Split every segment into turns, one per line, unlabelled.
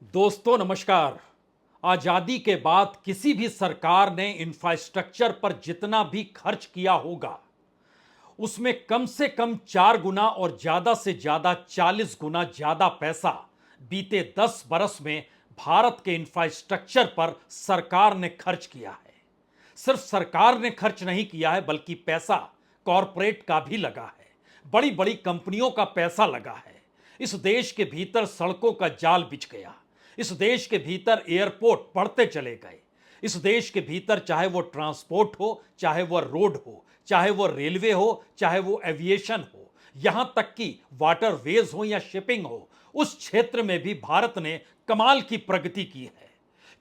दोस्तों नमस्कार। आजादी के बाद किसी भी सरकार ने इंफ्रास्ट्रक्चर पर जितना भी खर्च किया होगा उसमें कम से कम 4 गुना और ज्यादा से ज्यादा 40 गुना ज्यादा पैसा बीते 10 बरस में भारत के इंफ्रास्ट्रक्चर पर सरकार ने खर्च किया है। सिर्फ सरकार ने खर्च नहीं किया है बल्कि पैसा कॉरपोरेट का भी लगा है। बड़ी बड़ी कंपनियों का पैसा लगा है। इस देश के भीतर सड़कों का जाल बिछ गया। इस देश के भीतर एयरपोर्ट बढ़ते चले गए। इस देश के भीतर चाहे वो ट्रांसपोर्ट हो, चाहे वो रोड हो, चाहे वो रेलवे हो, चाहे वो एविएशन हो, यहां तक कि वाटरवेज हो या शिपिंग हो, उस क्षेत्र में भी भारत ने कमाल की प्रगति की है।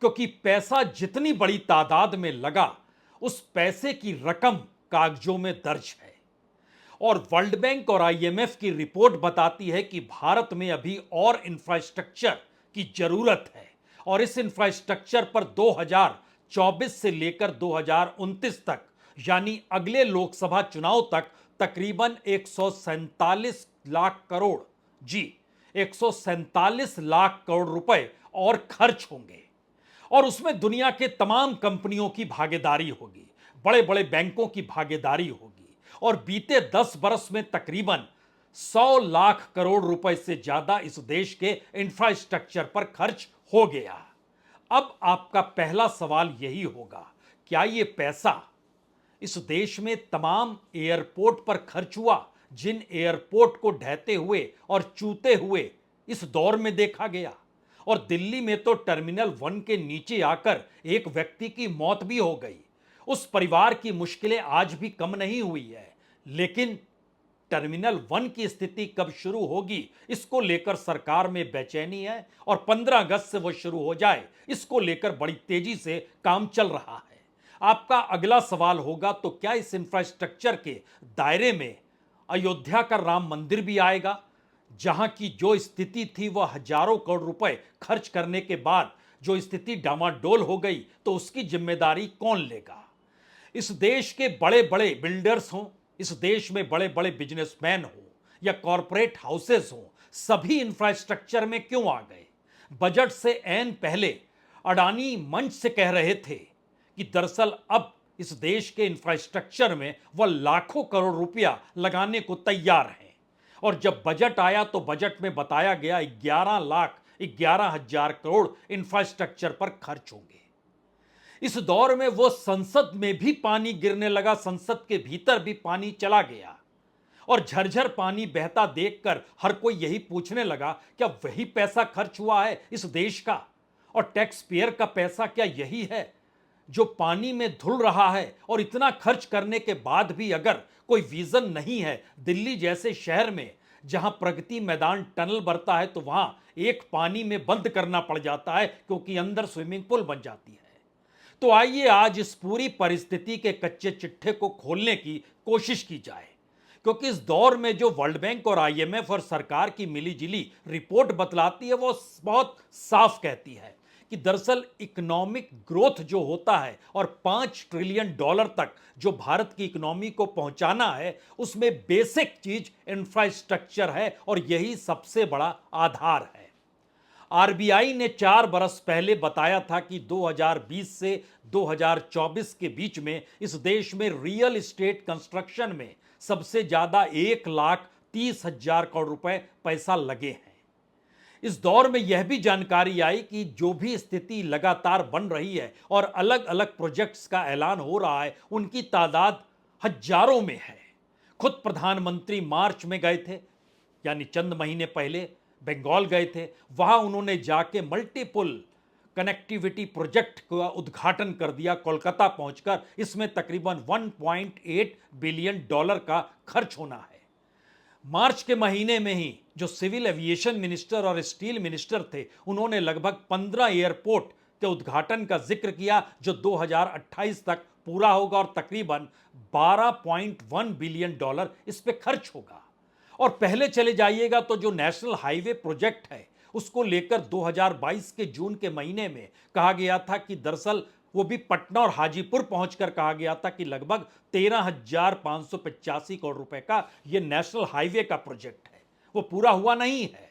क्योंकि पैसा जितनी बड़ी तादाद में लगा, उस पैसे की रकम कागजों में दर्ज है। और वर्ल्ड बैंक और आईएमएफ की रिपोर्ट बताती है कि भारत में अभी और इंफ्रास्ट्रक्चर की जरूरत है। और इस इंफ्रास्ट्रक्चर पर 2024 से लेकर 2029 तक, यानी अगले लोकसभा चुनाव तक तकरीबन 147 लाख करोड़, जी 147 लाख करोड़ रुपए और खर्च होंगे। और उसमें दुनिया के तमाम कंपनियों की भागीदारी होगी, बड़े बड़े बैंकों की भागीदारी होगी। और बीते 10 बरस में तकरीबन 100 लाख करोड़ रुपए से ज्यादा इस देश के इंफ्रास्ट्रक्चर पर खर्च हो गया। अब आपका पहला सवाल यही होगा, क्या ये पैसा इस देश में तमाम एयरपोर्ट पर खर्च हुआ, जिन एयरपोर्ट को ढहते हुए और चूते हुए इस दौर में देखा गया? और दिल्ली में तो टर्मिनल 1 के नीचे आकर एक व्यक्ति की मौत भी हो गई। उस परिवार की मुश्किलें आज भी कम नहीं हुई है। लेकिन टर्मिनल 1 की स्थिति कब शुरू होगी, इसको लेकर सरकार में बेचैनी है। और 15 अगस्त से वो शुरू हो जाए, इसको लेकर बड़ी तेजी से काम चल रहा है। आपका अगला सवाल होगा, तो क्या इस इंफ्रास्ट्रक्चर के दायरे में अयोध्या का राम मंदिर भी आएगा? जहां की जो स्थिति थी वह हजारों करोड़ रुपए खर्च करने के बाद जो स्थिति डामाडोल हो गई, तो उसकी जिम्मेदारी कौन लेगा? इस देश के बड़े बड़े बिल्डर्स हों, इस देश में बड़े बड़े बिजनेसमैन हो या कॉरपोरेट हाउसेस हों, सभी इंफ्रास्ट्रक्चर में क्यों आ गए? बजट से ऐन पहले अडानी मंच से कह रहे थे कि दरअसल अब इस देश के इंफ्रास्ट्रक्चर में वह लाखों करोड़ रुपया लगाने को तैयार हैं। और जब बजट आया तो बजट में बताया गया 11 लाख 11 हजार करोड़ इंफ्रास्ट्रक्चर पर खर्च होंगे। इस दौर में वो संसद में भी पानी गिरने लगा, संसद के भीतर भी पानी चला गया। और झरझर पानी बहता देखकर हर कोई यही पूछने लगा, क्या वही पैसा खर्च हुआ है इस देश का? और टैक्स पेयर का पैसा क्या यही है जो पानी में धुल रहा है? और इतना खर्च करने के बाद भी अगर कोई विजन नहीं है, दिल्ली जैसे शहर में जहां प्रगति मैदान टनल बनता है तो वहां एक पानी में बंद करना पड़ जाता है क्योंकि अंदर स्विमिंग पूल बन जाती है। तो आइए आज इस पूरी परिस्थिति के कच्चे चिट्ठे को खोलने की कोशिश की जाए। क्योंकि इस दौर में जो वर्ल्ड बैंक और आईएमएफ और सरकार की मिलीजुली रिपोर्ट बतलाती है वो बहुत साफ कहती है कि दरअसल इकोनॉमिक ग्रोथ जो होता है और 5 ट्रिलियन डॉलर तक जो भारत की इकोनॉमी को पहुंचाना है, उसमें बेसिक चीज इंफ्रास्ट्रक्चर है और यही सबसे बड़ा आधार है। आरबीआई ने 4 बरस पहले बताया था कि 2020 से 2024 के बीच में इस देश में रियल एस्टेट कंस्ट्रक्शन में सबसे ज्यादा 1,30,000 करोड़ रुपए पैसा लगे हैं। इस दौर में यह भी जानकारी आई कि जो भी स्थिति लगातार बन रही है और अलग अलग प्रोजेक्ट्स का ऐलान हो रहा है, उनकी तादाद हजारों में है। खुद प्रधानमंत्री मार्च में गए थे, यानी चंद महीने पहले बंगाल गए थे। वहां उन्होंने जाके मल्टीपल कनेक्टिविटी प्रोजेक्ट का उद्घाटन कर दिया कोलकाता पहुंचकर। इसमें तकरीबन 1.8 बिलियन डॉलर का खर्च होना है। मार्च के महीने में ही जो सिविल एविएशन मिनिस्टर और स्टील मिनिस्टर थे, उन्होंने लगभग 15 एयरपोर्ट के उद्घाटन का जिक्र किया जो 2028 तक पूरा होगा और तकरीबन 12.1 बिलियन डॉलर इस पे खर्च होगा। और पहले चले जाइएगा तो जो नेशनल हाईवे प्रोजेक्ट है उसको लेकर 2022 के जून के महीने में कहा गया था कि दरअसल वो भी पटना और हाजीपुर पहुंचकर कहा गया था कि लगभग 13,585 करोड़ रुपए का ये नेशनल हाईवे का प्रोजेक्ट है। वो पूरा हुआ नहीं है।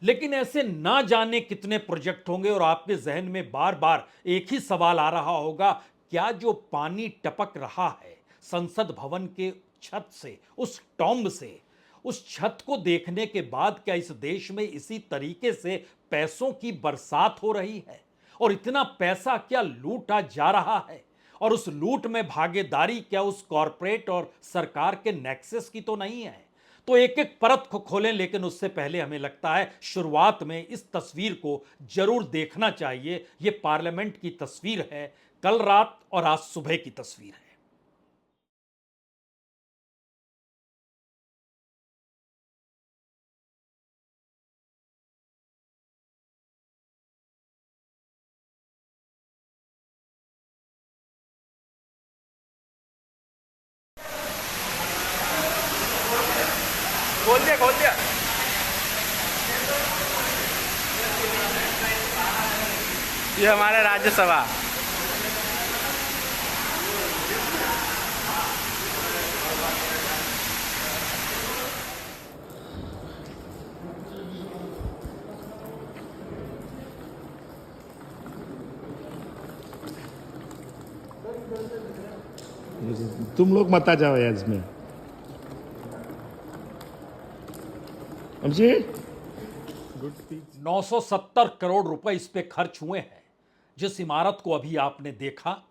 लेकिन ऐसे ना जाने कितने प्रोजेक्ट होंगे और आपके जहन में बार बार एक ही सवाल आ रहा होगा, क्या जो पानी टपक रहा है संसद भवन के छत से, उस टॉम्ब से, उस छत को देखने के बाद क्या इस देश में इसी तरीके से पैसों की बरसात हो रही है? और इतना पैसा क्या लूटा जा रहा है? और उस लूट में भागीदारी क्या उस कॉरपोरेट और सरकार के नेक्सस की तो नहीं है? तो एक एक परत को खोलें, लेकिन उससे पहले हमें लगता है शुरुआत में इस तस्वीर को जरूर देखना चाहिए। यह पार्लियामेंट की तस्वीर है, कल रात और आज सुबह की तस्वीर है।
खोल दिया खोल दिया। ये हमारा राज्यसभा।
तुम लोग मत आ जाओ यार इसमें। अभिषेक
970 करोड़ रुपए इस पे खर्च हुए हैं। जिस इमारत को अभी आपने देखा,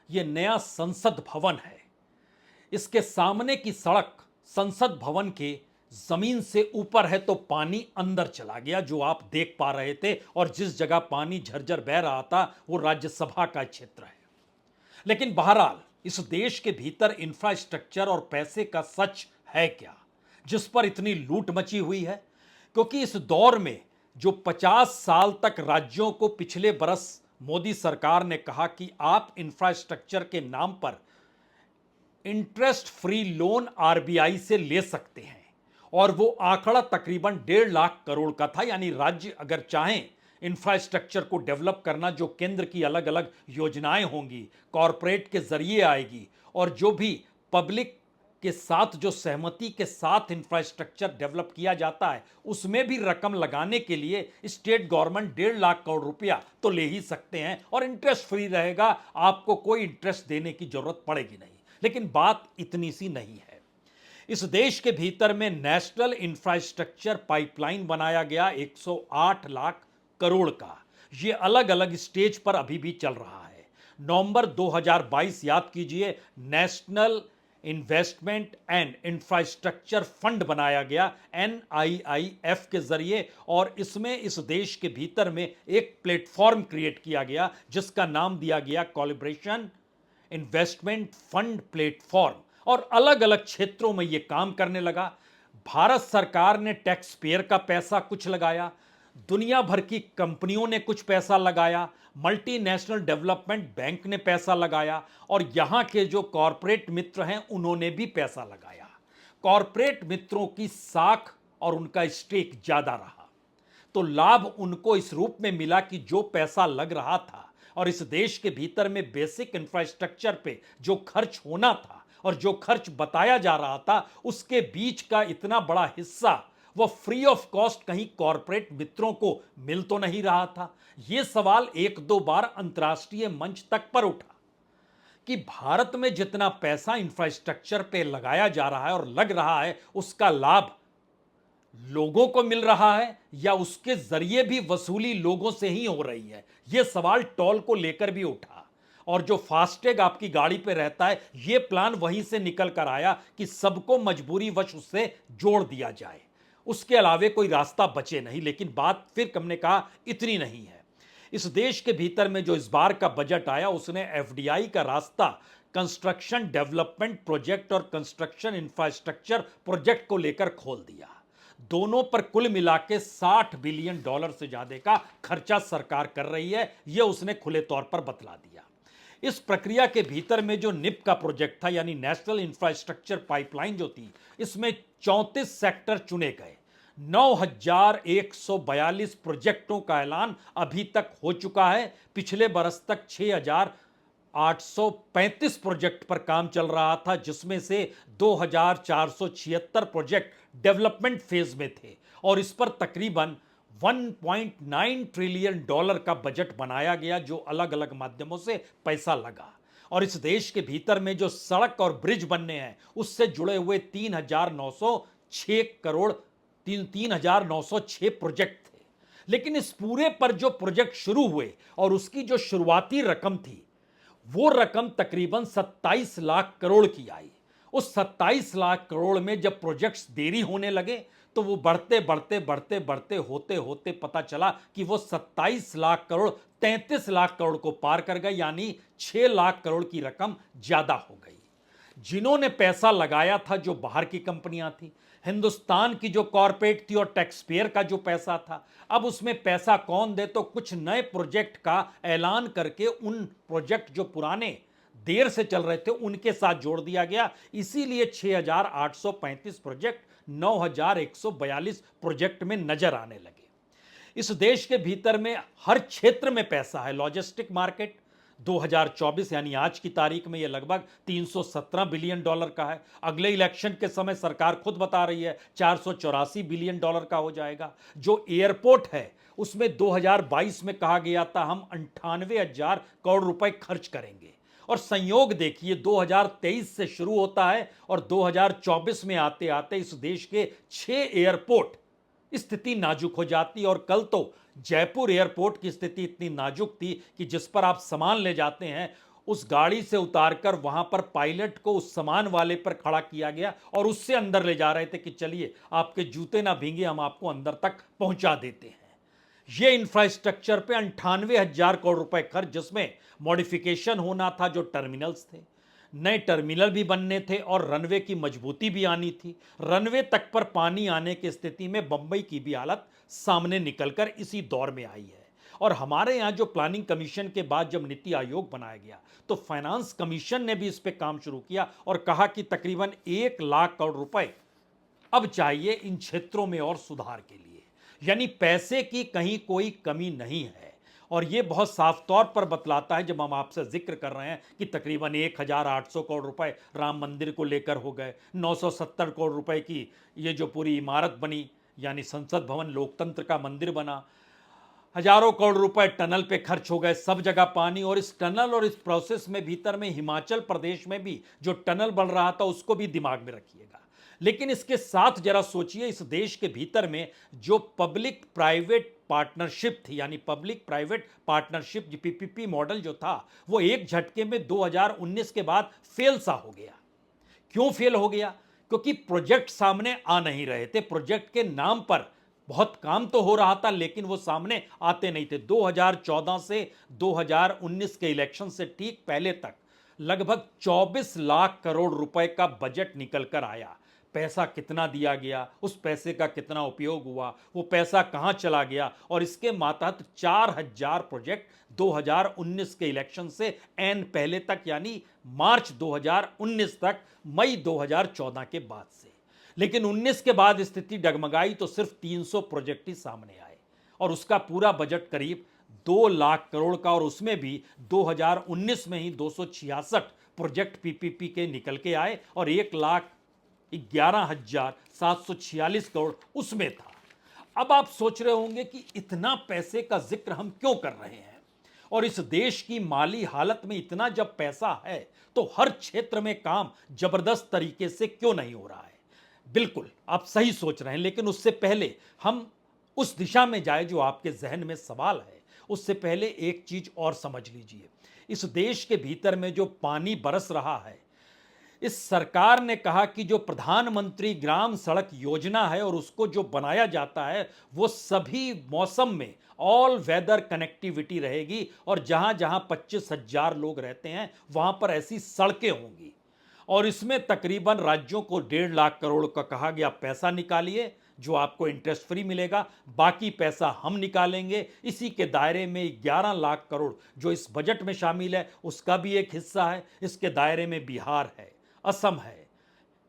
यह नया संसद भवन है। इसके सामने की सड़क संसद भवन के जमीन से ऊपर है, तो पानी अंदर चला गया जो आप देख पा रहे थे, और जिस जगह पानी झरझर बह रहा था वो राज्यसभा का क्षेत्र है। लेकिन बहरहाल इस देश के भीतर इंफ्रास्ट्रक्चर और पैसे का सच है क्या, जिस पर इतनी लूट मची हुई है? क्योंकि इस दौर में जो 50 साल तक राज्यों को पिछले बरस मोदी सरकार ने कहा कि आप इंफ्रास्ट्रक्चर के नाम पर इंटरेस्ट फ्री लोन आरबीआई से ले सकते हैं, और वो आंकड़ा तकरीबन 1.5 लाख करोड़ का था। यानी राज्य अगर चाहें इंफ्रास्ट्रक्चर को डेवलप करना, जो केंद्र की अलग अलग योजनाएं होंगी, कॉरपोरेट के जरिए आएगी, और जो भी पब्लिक के साथ जो सहमति के साथ इंफ्रास्ट्रक्चर डेवलप किया जाता है, उसमें भी रकम लगाने के लिए स्टेट गवर्नमेंट 1.5 लाख करोड़ रुपया तो ले ही सकते हैं, और इंटरेस्ट फ्री रहेगा, आपको कोई इंटरेस्ट देने की जरूरत पड़ेगी नहीं। लेकिन बात इतनी सी नहीं है। इस देश के भीतर में नेशनल इंफ्रास्ट्रक्चर पाइपलाइन बनाया गया 108 लाख करोड़ का। यह अलग अलग स्टेज पर अभी भी चल रहा है। नवंबर 2022, याद कीजिए, national investment and infrastructure fund बनाया गया NIIF के जरिए, और इसमें इस देश के भीतर में एक प्लेटफॉर्म क्रिएट किया गया जिसका नाम दिया गया कोलैबोरेशन इन्वेस्टमेंट फंड प्लेटफॉर्म, और अलग अलग क्षेत्रों में यह काम करने लगा। भारत सरकार ने टैक्स पेयर का पैसा कुछ लगाया, दुनिया भर की कंपनियों ने कुछ पैसा लगाया, मल्टीनेशनल डेवलपमेंट बैंक ने पैसा लगाया, और यहां के जो कॉरपोरेट मित्र हैं उन्होंने भी पैसा लगाया। कॉरपोरेट मित्रों की साख और उनका स्टेक ज्यादा रहा, तो लाभ उनको इस रूप में मिला कि जो पैसा लग रहा था और इस देश के भीतर में बेसिक इंफ्रास्ट्रक्चर पे जो खर्च होना था और जो खर्च बताया जा रहा था, उसके बीच का इतना बड़ा हिस्सा वो फ्री ऑफ कॉस्ट कहीं कॉरपोरेट मित्रों को मिल तो नहीं रहा था। यह सवाल एक दो बार अंतर्राष्ट्रीय मंच तक पर उठा कि भारत में जितना पैसा इंफ्रास्ट्रक्चर पे लगाया जा रहा है और लग रहा है, उसका लाभ लोगों को मिल रहा है या उसके जरिए भी वसूली लोगों से ही हो रही है। यह सवाल टोल को लेकर भी उठा, और जो फास्टैग आपकी गाड़ी पे रहता है, यह प्लान वहीं से निकल कर आया कि सबको मजबूरी वश उससे जोड़ दिया जाए, उसके अलावे कोई रास्ता बचे नहीं। लेकिन बात फिर हमने कहा इतनी नहीं है। इस देश के भीतर में जो इस बार का बजट आया, उसने FDI का रास्ता कंस्ट्रक्शन डेवलपमेंट प्रोजेक्ट और कंस्ट्रक्शन इंफ्रास्ट्रक्चर प्रोजेक्ट को लेकर खोल दिया। दोनों पर कुल मिला के $60 बिलियन से ज्यादा का खर्चा सरकार कर रही है, यह उसने खुले तौर पर बतला दिया। इस प्रक्रिया के भीतर में जो निप का प्रोजेक्ट था, यानी नेशनल इंफ्रास्ट्रक्चर पाइपलाइन जो थी, इसमें 34 सेक्टर चुने गए। 9142 प्रोजेक्टों का ऐलान अभी तक हो चुका है। पिछले बरस तक 6835 प्रोजेक्ट पर काम चल रहा था, जिसमें से 2476 प्रोजेक्ट डेवलपमेंट फेज में थे, और इस पर तकरीबन $1.9 ट्रिलियन का बजट बनाया गया, जो अलग अलग माध्यमों से पैसा लगा। और इस देश के भीतर में जो सड़क और ब्रिज बनने हैं, उससे जुड़े हुए 3,906 करोड़ 3,906 प्रोजेक्ट थे। लेकिन इस पूरे पर जो प्रोजेक्ट शुरू हुए और उसकी जो शुरुआती रकम थी, वो रकम तकरीबन 27 लाख करोड़ की आई। उस 27 लाख करोड़ में जब प्रोजेक्ट्स देरी होने लगे, तो वो बढ़ते बढ़ते बढ़ते बढ़ते होते होते पता चला कि वो 27 लाख करोड़ 33 लाख करोड़ को पार कर गए, यानी 6 लाख करोड़ की रकम ज्यादा हो गई। जिन्होंने पैसा लगाया था, जो बाहर की कंपनियां थी, हिंदुस्तान की जो कॉरपोरेट थी और टैक्स पेयर का जो पैसा था, अब उसमें पैसा कौन दे? तो कुछ नए प्रोजेक्ट का ऐलान करके उन प्रोजेक्ट जो पुराने देर से चल रहे थे उनके साथ जोड़ दिया गया। इसीलिए 6,835 प्रोजेक्ट 9,142 प्रोजेक्ट में नजर आने लगे। इस देश के भीतर में हर क्षेत्र में पैसा है। लॉजिस्टिक मार्केट 2024 यानी आज की तारीख में यह लगभग $317 बिलियन का है। अगले इलेक्शन के समय सरकार खुद बता रही है $484 बिलियन का हो जाएगा। जो एयरपोर्ट है, उसमें 2022 में कहा गया था हम 98,000 करोड़ रुपए खर्च करेंगे। और संयोग देखिए, 2023 से शुरू होता है और 2024 में आते आते इस देश के 6 एयरपोर्ट स्थिति नाजुक हो जाती। और कल तो जयपुर एयरपोर्ट की स्थिति इतनी नाजुक थी कि जिस पर आप सामान ले जाते हैं, उस गाड़ी से उतारकर वहां पर पायलट को उस सामान वाले पर खड़ा किया गया और उससे अंदर ले जा रहे थे कि चलिए आपके जूते ना भींगे, हम आपको अंदर तक पहुंचा देते हैं। ये इंफ्रास्ट्रक्चर पे 98,000 करोड़ रुपए खर्च, जिसमें मॉडिफिकेशन होना था, जो टर्मिनल्स थे, नए टर्मिनल भी बनने थे और रनवे की मजबूती भी आनी थी। रनवे तक पर पानी आने की स्थिति में बंबई की भी हालत सामने निकलकर इसी दौर में आई है। और हमारे यहाँ जो प्लानिंग कमीशन के बाद जब नीति आयोग बनाया गया, तो फाइनेंस कमीशन ने भी इस पर काम शुरू किया और कहा कि तकरीबन 1 लाख करोड़ रुपए अब चाहिए इन क्षेत्रों में और सुधार के लिए। यानी पैसे की कहीं कोई कमी नहीं है। और ये बहुत साफ तौर पर बतलाता है जब हम आपसे जिक्र कर रहे हैं कि तकरीबन 1,800 करोड़ रुपए राम मंदिर को लेकर हो गए, 970 करोड़ रुपए की ये जो पूरी इमारत बनी, यानी संसद भवन, लोकतंत्र का मंदिर बना, हजारों करोड़ रुपए टनल पे खर्च हो गए, सब जगह पानी। और इस टनल और इस प्रोसेस में भीतर में हिमाचल प्रदेश में भी जो टनल बन रहा था, उसको भी दिमाग में रखिएगा। लेकिन इसके साथ जरा सोचिए, इस देश के भीतर में जो पब्लिक प्राइवेट पार्टनरशिप थी, यानी public private partnership PPP model जो था, वो एक झटके में 2019 के बाद फेल सा हो गया। क्यों फेल हो गया? क्योंकि प्रोजेक्ट सामने आ नहीं रहे थे। प्रोजेक्ट के नाम पर बहुत काम तो हो रहा था, लेकिन वो सामने आते नहीं थे। 2014 से 2019 के इलेक्शन से ठीक पहले तक लगभग 24 लाख करोड़ रुपए का बजट निकल कर आया। पैसा कितना दिया गया, उस पैसे का कितना उपयोग हुआ, वो पैसा कहां चला गया, और इसके मातहत 4,000 प्रोजेक्ट 2019 के इलेक्शन से एन पहले तक, यानी मार्च 2019 तक, मई 2014 के बाद से। लेकिन 19 के बाद स्थिति डगमगाई तो सिर्फ 300 प्रोजेक्ट ही सामने आए और उसका पूरा बजट करीब 2 लाख करोड़ का। और उसमें भी 2019 में ही 266 प्रोजेक्ट पीपीपी के निकल के आए और 1,11,746 करोड़ उसमें था। अब आप सोच रहे होंगे कि इतना पैसे का जिक्र हम क्यों कर रहे हैं, और इस देश की माली हालत में इतना जब पैसा है तो हर क्षेत्र में काम जबरदस्त तरीके से क्यों नहीं हो रहा है। बिल्कुल आप सही सोच रहे हैं, लेकिन उससे पहले हम उस दिशा में जाए जो आपके जहन में सवाल है, उससे पहले एक चीज और समझ लीजिए। इस देश के भीतर में जो पानी बरस रहा है, इस सरकार ने कहा कि जो प्रधानमंत्री ग्राम सड़क योजना है और उसको जो बनाया जाता है, वो सभी मौसम में ऑल वेदर कनेक्टिविटी रहेगी और जहां जहां 25,000 लोग रहते हैं वहां पर ऐसी सड़कें होंगी। और इसमें तकरीबन राज्यों को 1.5 लाख करोड़ का कहा गया पैसा निकालिए, जो आपको इंटरेस्ट फ्री मिलेगा, बाकी पैसा हम निकालेंगे। इसी के दायरे में 11 लाख करोड़ जो इस बजट में शामिल है, उसका भी एक हिस्सा है। इसके दायरे में बिहार है, असम है,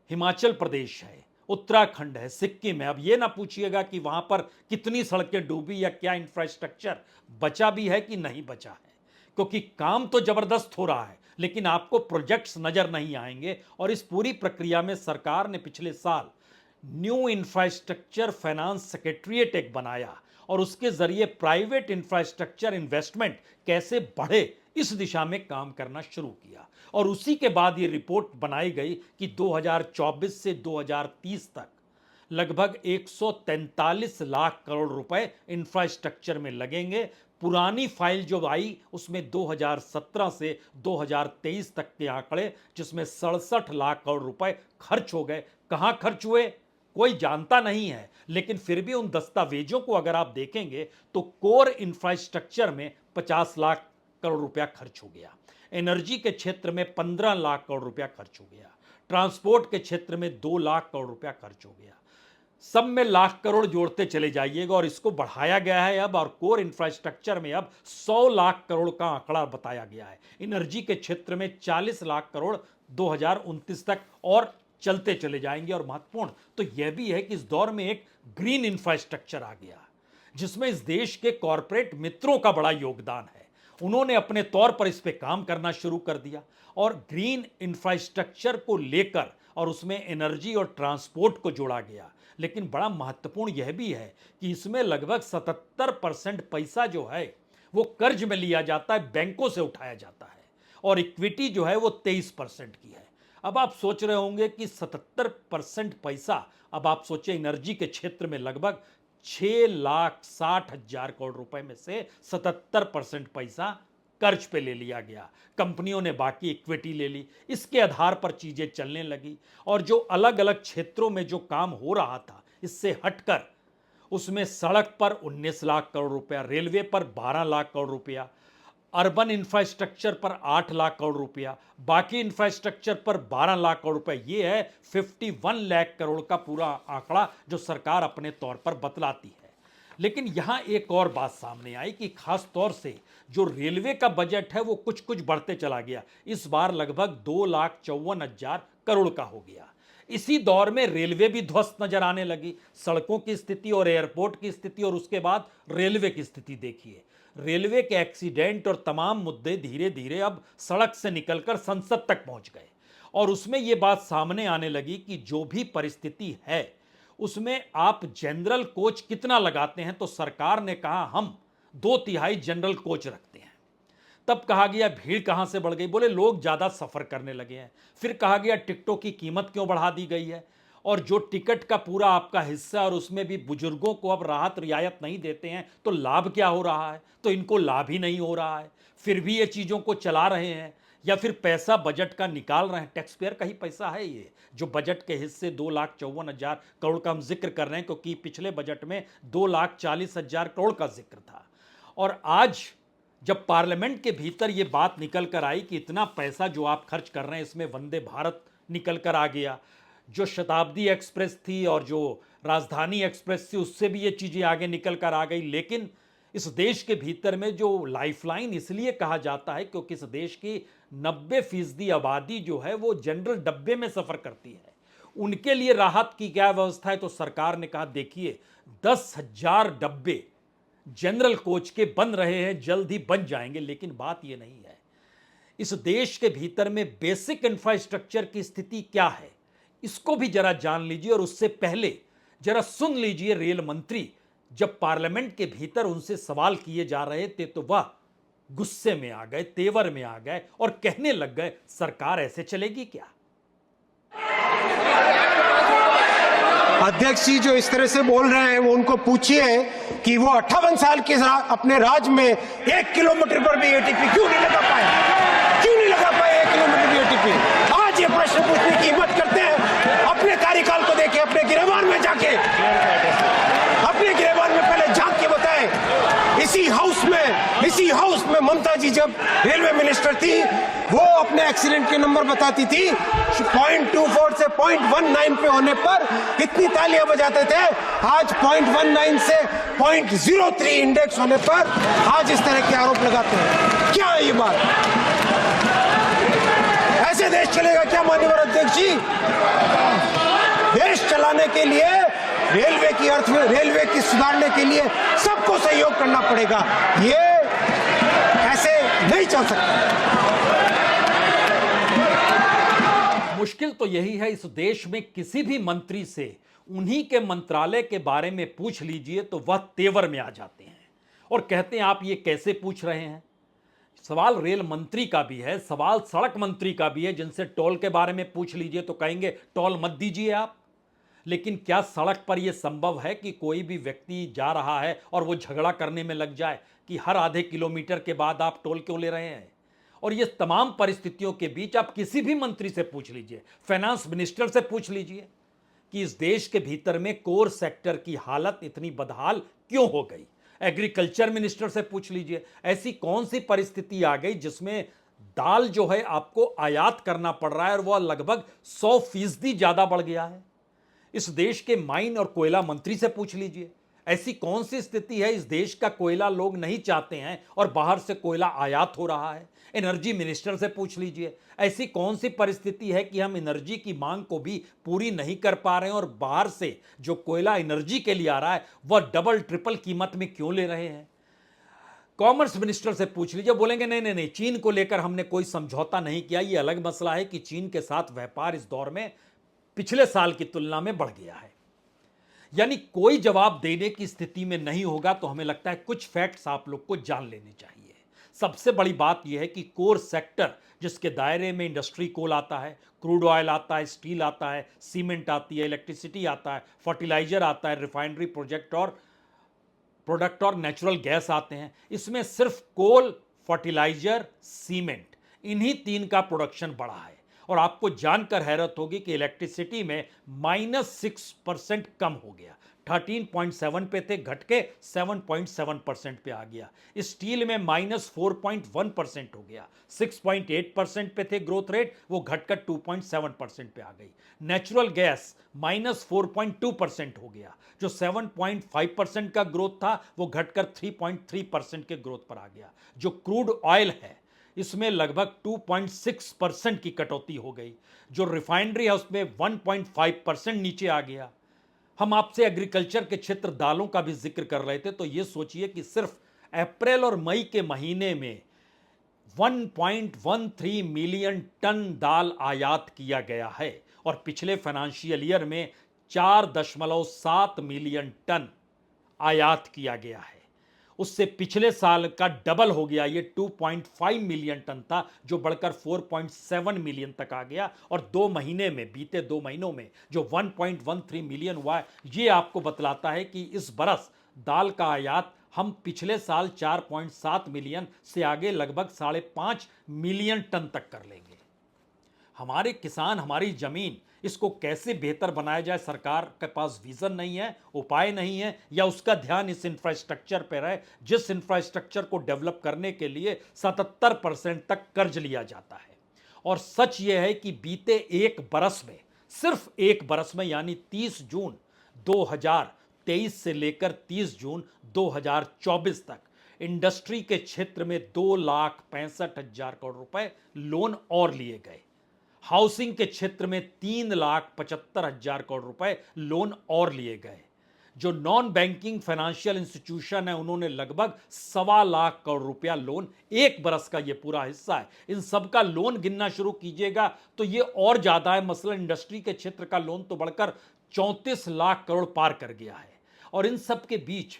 हिमाचल प्रदेश है, उत्तराखंड है, सिक्किम है। अब ये ना पूछिएगा कि वहां पर कितनी सड़कें डूबी या क्या इंफ्रास्ट्रक्चर बचा भी है कि नहीं बचा है, क्योंकि काम तो जबरदस्त हो रहा है, लेकिन आपको प्रोजेक्ट्स नजर नहीं आएंगे। और इस पूरी प्रक्रिया में सरकार ने पिछले साल न्यू इंफ्रास्ट्रक्चर फाइनेंस सेक्रेटरीट एक बनाया और उसके जरिए प्राइवेट इंफ्रास्ट्रक्चर इन्वेस्टमेंट कैसे बढ़े, इस दिशा में काम करना शुरू किया। और उसी के बाद ये रिपोर्ट बनाई गई कि 2024 से 2030 तक लगभग 143 लाख करोड़ रुपए इंफ्रास्ट्रक्चर में लगेंगे। पुरानी फाइल जो आई उसमें 2017 से 2023 तक के आंकड़े, जिसमें 67 लाख करोड़ रुपए खर्च हो गए। कहां खर्च हुए कोई जानता नहीं है, लेकिन फिर भी उन दस्तावेजों को अगर आप देखेंगे तो कोर इंफ्रास्ट्रक्चर में 50 लाख करोड़ रुपया खर्च हो गया, एनर्जी के क्षेत्र में 15 लाख करोड़ रुपया खर्च हो गया, ट्रांसपोर्ट के क्षेत्र में 2 लाख करोड़ रुपया खर्च हो गया। सब में लाख करोड़ जोड़ते चले जाइएगा और इसको बढ़ाया गया है अब, और कोर इंफ्रास्ट्रक्चर में अब 100 लाख करोड़ का आंकड़ा बताया गया है। एनर्जी के क्षेत्र में 40 लाख करोड़ 2029 तक और चलते चले जाएंगे। और महत्वपूर्ण तो यह भी है कि इस दौर में एक ग्रीन इंफ्रास्ट्रक्चर आ गया, जिसमें इस देश के कॉरपोरेट मित्रों का बड़ा योगदान है। उन्होंने अपने तौर पर इस पे काम करना शुरू कर दिया और ग्रीन इंफ्रास्ट्रक्चर को लेकर और उसमें एनर्जी और ट्रांसपोर्ट को जोड़ा गया। लेकिन बड़ा महत्वपूर्ण यह भी है कि इसमें लगभग 77% पैसा जो है वो कर्ज में लिया जाता है, बैंकों से उठाया जाता है, और इक्विटी जो है वो 23% की है। अब आप सोच रहे होंगे कि 77% पैसा, अब आप सोचे एनर्जी के क्षेत्र में लगभग 6,60,000 करोड़ रुपए में से 77% पैसा कर्ज पे ले लिया गया, कंपनियों ने बाकी इक्विटी ले ली। इसके आधार पर चीजें चलने लगी और जो अलग अलग क्षेत्रों में जो काम हो रहा था इससे हटकर उसमें सड़क पर 19 लाख करोड़ रुपया, रेलवे पर 12 लाख करोड़ रुपया, अर्बन इंफ्रास्ट्रक्चर पर 8 लाख करोड़ रुपया, बाकी इंफ्रास्ट्रक्चर पर 12 लाख करोड़ रुपया। ये है 51 लाख करोड़ का पूरा आंकड़ा जो सरकार अपने तौर पर बतलाती है। लेकिन यहां एक और बात सामने आई कि खास तौर से जो रेलवे का बजट है वो कुछ कुछ बढ़ते चला गया। इस बार लगभग 2,54,000 करोड़ का हो गया। इसी दौर में रेलवे भी ध्वस्त नजर आने लगी। सड़कों की स्थिति और एयरपोर्ट की स्थिति और उसके बाद रेलवे की स्थिति देखिए। रेलवे के एक्सीडेंट और तमाम मुद्दे धीरे धीरे अब सड़क से निकलकर संसद तक पहुंच गए और उसमें यह बात सामने आने लगी कि जो भी परिस्थिति है उसमें आप जनरल कोच कितना लगाते हैं, तो सरकार ने कहा हम 2/3 जनरल कोच रखते हैं। तब कहा गया भीड़ कहां से बढ़ गई, बोले लोग ज्यादा सफर करने लगे हैं। फिर कहा गया टिकटों की कीमत क्यों बढ़ा दी गई है, और जो टिकट का पूरा आपका हिस्सा और उसमें भी बुजुर्गों को अब राहत रियायत नहीं देते हैं तो लाभ क्या हो रहा है, तो इनको लाभ ही नहीं हो रहा है, फिर भी ये चीज़ों को चला रहे हैं। या फिर पैसा बजट का निकाल रहे हैं, टैक्स पेयर का ही पैसा है ये, जो बजट के हिस्से 2,54,000 करोड़ का हम जिक्र कर रहे हैं, क्योंकि पिछले बजट में 2,40,000 करोड़ का जिक्र था। और आज जब पार्लियामेंट के भीतर ये बात निकल कर आई कि इतना पैसा जो आप खर्च कर रहे हैं इसमें वंदे भारत निकल कर आ गया, जो शताब्दी एक्सप्रेस थी और जो राजधानी एक्सप्रेस थी उससे भी ये चीज़ें आगे निकल कर आ गई। लेकिन इस देश के भीतर में जो लाइफलाइन इसलिए कहा जाता है क्योंकि इस देश की 90% आबादी जो है वो जनरल डब्बे में सफ़र करती है। उनके लिए राहत की क्या व्यवस्था है, तो सरकार ने कहा देखिए 10,000 डब्बे जनरल कोच के बन रहे हैं, जल्द ही बन जाएंगे। लेकिन बात ये नहीं है, इस देश के भीतर में बेसिक इंफ्रास्ट्रक्चर की स्थिति क्या है इसको भी जरा जान लीजिए। और उससे पहले जरा सुन लीजिए रेल मंत्री जब पार्लियामेंट के भीतर उनसे सवाल किए जा रहे थे तो वह गुस्से में आ गए, तेवर में आ गए और कहने लग गए सरकार ऐसे चलेगी क्या।
अध्यक्ष जी जो इस तरह से बोल रहे हैं वो उनको पूछिए कि वो 58 साल के अपने राज में 1 किलोमीटर पर भी एटीपी क्यों नहीं लगा पाए, 1 किलोमीटर भी एटीपी। आज ये प्रश्न पूछने की हिम्मत करते हैं, अपने कार्यकाल को देखें, अपने गिरेबान में जाके, अपने गिरेबान में पहले झांक के बताएं। इसी हाउस में ममता जी जब रेलवे मिनिस्टर थी वो अपने एक्सीडेंट के नंबर बताती थी, 0.24 से 0.19 पे होने पर कितनी तालियां बजाते थे। आज 0.19 से 0.03 इंडेक्स होने पर आज इस तरह के आरोप लगाते हैं। क्या है ये बात? ऐसे देश चलेगा क्या माननीय अध्यक्ष जी? देश चलाने के लिए रेलवे की सुधारने के लिए सबको सहयोग करना पड़ेगा। ये ऐसे नहीं चल सकता।
मुश्किल तो यही है, इस देश में किसी भी मंत्री से उन्हीं के मंत्रालय के बारे में पूछ लीजिए तो वह तेवर में आ जाते हैं और कहते हैं आप ये कैसे पूछ रहे हैं। सवाल रेल मंत्री का भी है, सवाल सड़क मंत्री का भी है, जिनसे टोल के बारे में पूछ लीजिए तो कहेंगे टोल मत दीजिए आप। लेकिन क्या सड़क पर यह संभव है कि कोई भी व्यक्ति जा रहा है और वो झगड़ा करने में लग जाए कि हर आधे किलोमीटर के बाद आप टोल क्यों ले रहे हैं? और ये तमाम परिस्थितियों के बीच आप किसी भी मंत्री से पूछ लीजिए, फाइनेंस मिनिस्टर से पूछ लीजिए कि इस देश के भीतर में कोर सेक्टर की हालत इतनी बदहाल क्यों हो गई। एग्रीकल्चर मिनिस्टर से पूछ लीजिए, ऐसी कौन सी परिस्थिति आ गई जिसमें दाल जो है आपको आयात करना पड़ रहा है और वह लगभग 100% ज्यादा बढ़ गया है। इस देश के माइन और कोयला मंत्री से पूछ लीजिए, ऐसी कौन सी स्थिति है इस देश का कोयला लोग नहीं चाहते हैं और बाहर से कोयला आयात हो रहा है। एनर्जी मिनिस्टर से पूछ लीजिए, ऐसी कौन सी परिस्थिति है कि हम एनर्जी की मांग को भी पूरी नहीं कर पा रहे हैं और बाहर से जो कोयला एनर्जी के लिए आ रहा है वह डबल ट्रिपल कीमत में क्यों ले रहे हैं। कॉमर्स मिनिस्टर से पूछ लीजिए, बोलेंगे नहीं नहीं नहीं, चीन को लेकर हमने कोई समझौता नहीं किया। यह अलग मसला है कि चीन के साथ व्यापार इस दौर में पिछले साल की तुलना में बढ़ गया है। यानी कोई जवाब देने की स्थिति में नहीं होगा तो हमें लगता है कुछ फैक्ट्स आप लोग को जान लेने चाहिए। सबसे बड़ी बात यह है कि कोर सेक्टर जिसके दायरे में इंडस्ट्री कोल आता है, क्रूड ऑयल आता है, स्टील आता है, सीमेंट आती है, इलेक्ट्रिसिटी आता है, फर्टिलाइजर आता है, रिफाइनरी प्रोडक्ट और नेचुरल गैस आते हैं। इसमें सिर्फ कोल, फर्टिलाइजर, सीमेंट, इन्हीं तीन का प्रोडक्शन बढ़ा है। और आपको जानकर हैरत होगी कि इलेक्ट्रिसिटी में -6% कम हो गया, 13.7 पे थे, घट के 7.7% पे आ गया। स्टील में -4.1% हो गया, 6.8% पे थे ग्रोथ रेट, वो घटकर 2.7% पे आ गई। नेचुरल गैस -4.2% हो गया, जो 7.5% का ग्रोथ था वो घटकर 3.3% के ग्रोथ पर आ गया। जो क्रूड ऑयल है इसमें लगभग 2.6% की कटौती हो गई। जो रिफाइनरी है उसमें 1.5% नीचे आ गया। हम आपसे एग्रीकल्चर के क्षेत्र दालों का भी जिक्र कर रहे थे, तो ये सोचिए कि सिर्फ अप्रैल और मई के महीने में 1.13 मिलियन टन दाल आयात किया गया है और पिछले फाइनेंशियल ईयर में 4.7 मिलियन टन आयात किया गया है। उससे पिछले साल का डबल हो गया, ये 2.5 मिलियन टन था जो बढ़कर 4.7 मिलियन तक आ गया। और बीते 2 महीनों में जो 1.13 मिलियन हुआ है, ये आपको बतलाता है कि इस बरस दाल का आयात हम पिछले साल 4.7 मिलियन से आगे लगभग 5.5 मिलियन टन तक कर लेंगे। हमारे किसान, हमारी जमीन, इसको कैसे बेहतर बनाया जाए, सरकार के पास विजन नहीं है, उपाय नहीं है, या उसका ध्यान इस इंफ्रास्ट्रक्चर पर है जिस इंफ्रास्ट्रक्चर को डेवलप करने के लिए 77% तक कर्ज लिया जाता है। और सच यह है कि बीते एक बरस में, सिर्फ एक बरस में, यानी 30 जून 2023 से लेकर 30 जून 2024 तक इंडस्ट्री के क्षेत्र में 2,65,000 करोड़ रुपए लोन और लिए गए। हाउसिंग के क्षेत्र में 3,75,000 करोड़ रुपए लोन और लिए गए। जो नॉन बैंकिंग फाइनेंशियल इंस्टीट्यूशन है उन्होंने लगभग 1.25 करोड़ रुपया लोन, एक बरस का ये पूरा हिस्सा है। इन सब का लोन गिनना शुरू कीजिएगा तो ये और ज्यादा है। मसलन इंडस्ट्री के क्षेत्र का लोन तो बढ़कर 34 लाख करोड़ पार कर गया है। और इन सब के बीच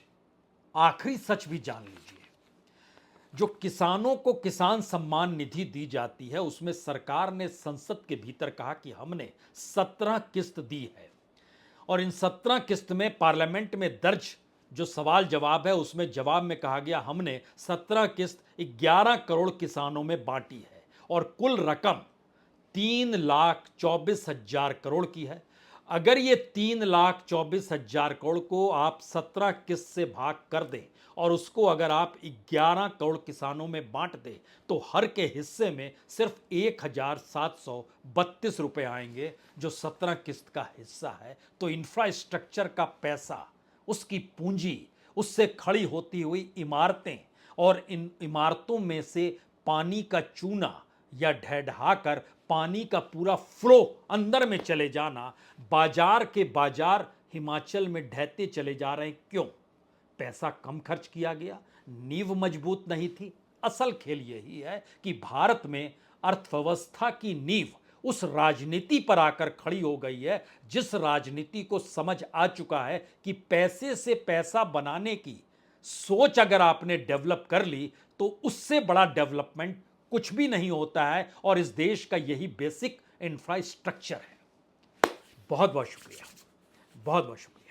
आखिरी सच भी जान लीजिए, जो किसानों को किसान सम्मान निधि दी जाती है उसमें सरकार ने संसद के भीतर कहा कि हमने 17 किस्त दी है। और इन 17 किस्त में पार्लियामेंट में दर्ज जो सवाल जवाब है उसमें जवाब में कहा गया हमने 17 किस्त 11 करोड़ किसानों में बांटी है और कुल रकम 3,24,000 करोड़ की है। अगर ये 3,24,000 करोड़ को आप 17 किस्त से भाग कर दें और उसको अगर आप 11 करोड़ किसानों में बांट दें तो हर के हिस्से में सिर्फ 1,732 रुपए आएंगे, जो 17 किस्त का हिस्सा है। तो इंफ्रास्ट्रक्चर का पैसा, उसकी पूंजी, उससे खड़ी होती हुई इमारतें और इन इमारतों में से पानी का चूना या ढहढहाकर पानी का पूरा फ्लो अंदर में चले जाना, बाजार के बाजार हिमाचल में ढहते चले जा रहे हैं। क्यों? पैसा कम खर्च किया गया, नींव मजबूत नहीं थी। असल खेल यही है कि भारत में अर्थव्यवस्था की नींव उस राजनीति पर आकर खड़ी हो गई है जिस राजनीति को समझ आ चुका है कि पैसे से पैसा बनाने की सोच अगर आपने डेवलप कर ली तो उससे बड़ा डेवलपमेंट कुछ भी नहीं होता है, और इस देश का यही बेसिक इंफ्रास्ट्रक्चर है। बहुत बहुत शुक्रिया, बहुत बहुत शुक्रिया।